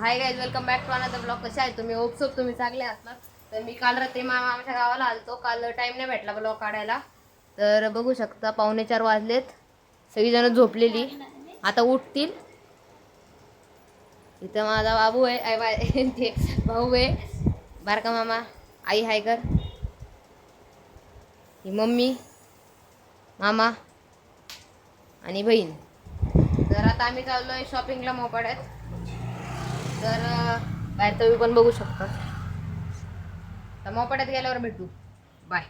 High guys, welcome back to another blog. कसे आहे तुम्ही? होप तुम्ही चांगले असणार. तर मी काल रात्री मामा आमच्या गावाला आलतो. काल टाइम नाही भेटला ब्लॉग काढायला. तर बघू शकता 3:45 वाजलेत. सगळीजण झोपलेली, आता उठतील. इथं माझा बाबू आहे, ते भाऊ आहे, बारका मामा, आई हाय कर, ही मम्मी, मामा आणि बहीण. तर आता आम्ही चाललोय शॉपिंगला मोपाड्यात. तर बाहेर तुम्ही पण बघू शकता. तर मोपाड्यात गेल्यावर भेटू. बाय.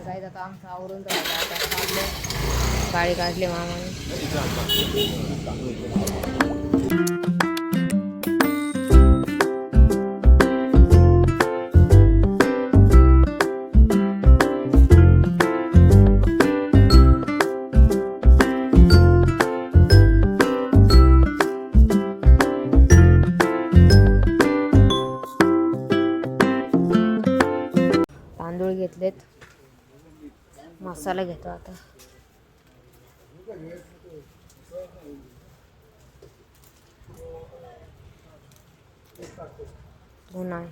काय आता आमचं आवरून झालं. आता चाललोय, गाडी काढली मामाने. तांदूळ घेतलेत, मसाला घेतो आता. उन्हाळ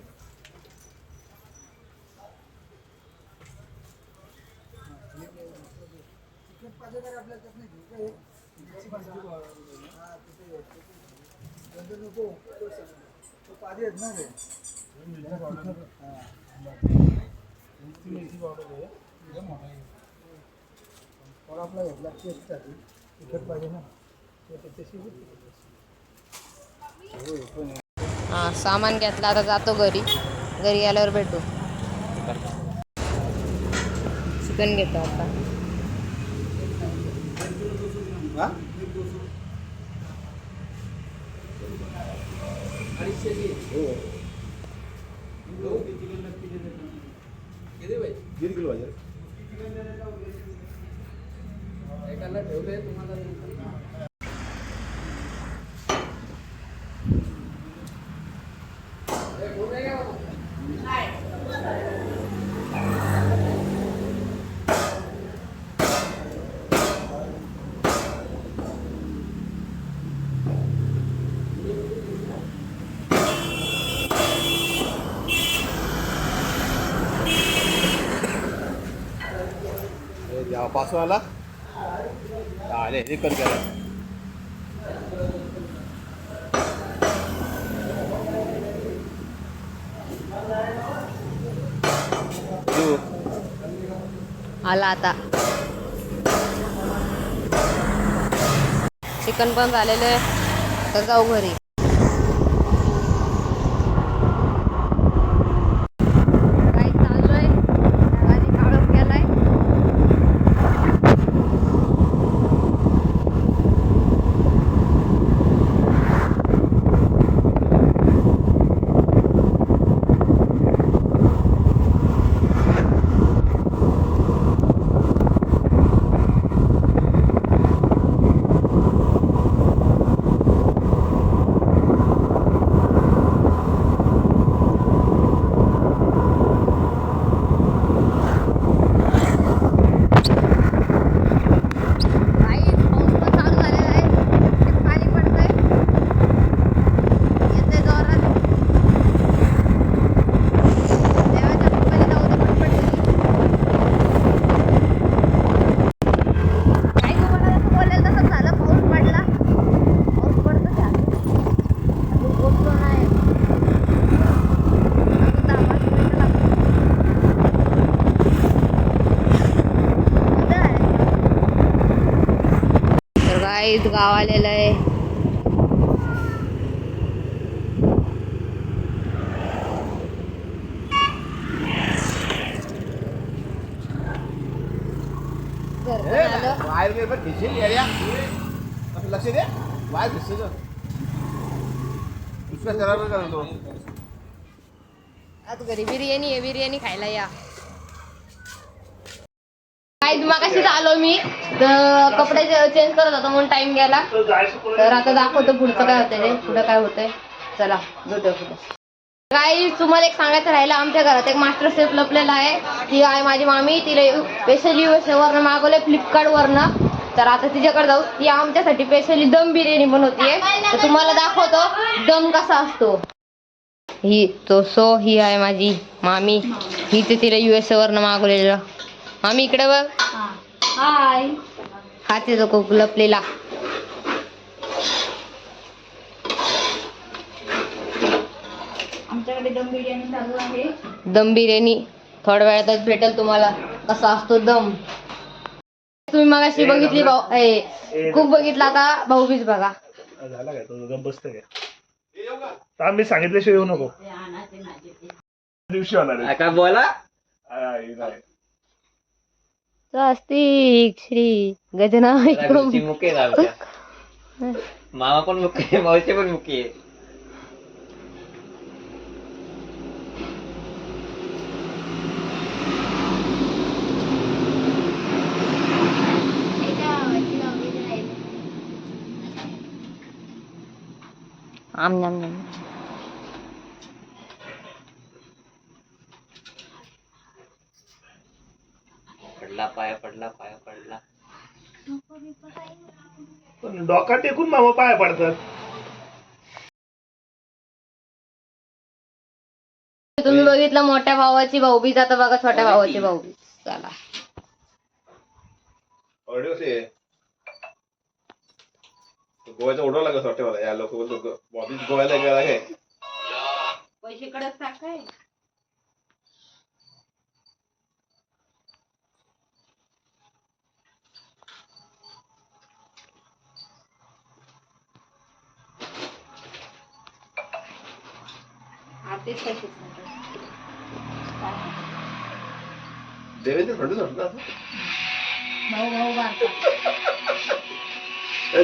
सामान घेतलं, आता जातो घरी. घरी आल्यावर भेटू. चिकन घेतो आता. पासो आला आले हे कर गेला आला आता. चिकन पण झालेलं आहे. आता जाऊ घरी. काय चाललोय, गाडी काढून गेलाय. गाव आलेलं आहे. बाहेर गेले पण दिसेल एरिया लक्ष दे. बाहेर दिसते दुसऱ्या शहरावर करतो. आज घरी बिर्याणी आहे, बिर्याणी खायला या. मगाशीच आलो मी, तर कपडे चेंज करत होतो म्हणून टाइम गेला. तर आता दाखवतो पुढचं काय होतंय ते, पुढं काय होतंय. चला भेटूया पुढे. काही तुम्हाला एक सांगायचं राहिलं, आमच्या घरात एक मास्टर शेफ लपलेला आहे. ती आहे माझी मामी. तिला स्पेशल US वरनं मागवलंय, फ्लिपकार्ट वरनं. तर आता तिच्याकडे जाऊ. ती आमच्यासाठी स्पेशली दम बिर्याणी बनवतीये. तर तुम्हाला दाखवतो दम कसा असतो. ही आहे माझी मामी. ही तर तिला USA वरनं मागवलेलं. मामी इकडे बघ. हाय. हाच आहे तो लपलेला. आमच्याकडे दम बिर्याणी चालू आहे. दम बिर्याणी थोड्या वेळातच भेटेल तुम्हाला कसा असतो दम. तुम्ही मगाशी बघितली खूप बघितला. आता भाऊबीज बघा. झाला काय तुझं गप बसतं काय आम्ही सांगितल्याशिवाय येऊ नको दिवशी होणार काय बोला स्वस्तिक श्री गजनायकम. मुके मामा पण मुके मावशी पण मुके. आम नाम नाम. पडला पाया पडला. पण डोका टेकून मामा पाया पडतात. तुम्ही बघितलं मोठ्या भावाची भाऊबीज. आता बघा छोट्या भावाची भाऊबीज. चला गोव्याचा उडवला कसं वाटतं मला. या लोक गोव्याला गेला काय पैसे कडक टाकाय. देवेंद्र फडणवीस वाटलं भाऊ भाऊ बारका.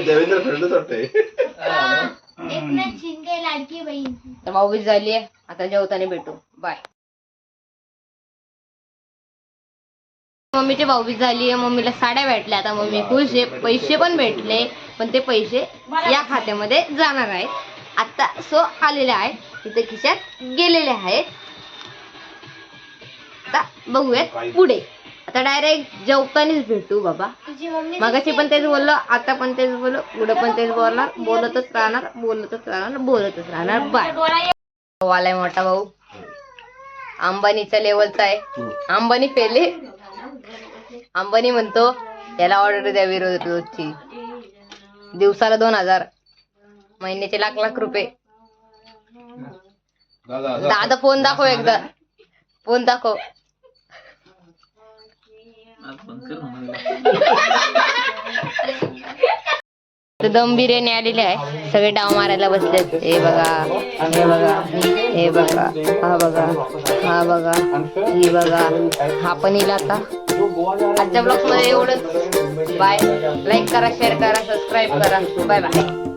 देवेंद्र फडणवीस वाटतंय. एकनाथ शिंदे लाडकी बहीण. तर भाऊबीज झाली आहे. आता जेवताना भेटू. बाय. मम्मीची भाऊबीज झाली आहे. मम्मीला साड्या भेटल्या. आता मम्मी खुश आहे. पैसे पण भेटले. पण ते पैसे या खात्यामध्ये जाणार आहेत. आता आलेले आहेत. तिथे खिशात गेलेले आहेत. आता बघूयात पुढे. आता डायरेक्ट जेवतानीच भेटू बाबा. तुझी मम्मी मगाशी पण तेच बोललो. आता पण तेच बोललो. पुढे पण तेच बोलणार. बोलतच राहणार. बाय. वालाय मोठा भाऊ. अंबानीच्या लेवलचा आहे. अंबानी पेले. अंबानी म्हणतो याला ऑर्डर द्या रोजची. दिवसाला 2000. महिन्याचे लाख रुपये. दादा फोन दाखव एकदा. फोन दाखव. दम बिर्याणी आलेली आहे. सगळे डाव मारायला बसलेत. हे बघा. ही बघा. हा पण येईल आता. आजच्या ब्लॉग मध्ये एवढंच. बाय. लाईक करा, शेअर करा, सबस्क्राईब करा. Bye bye.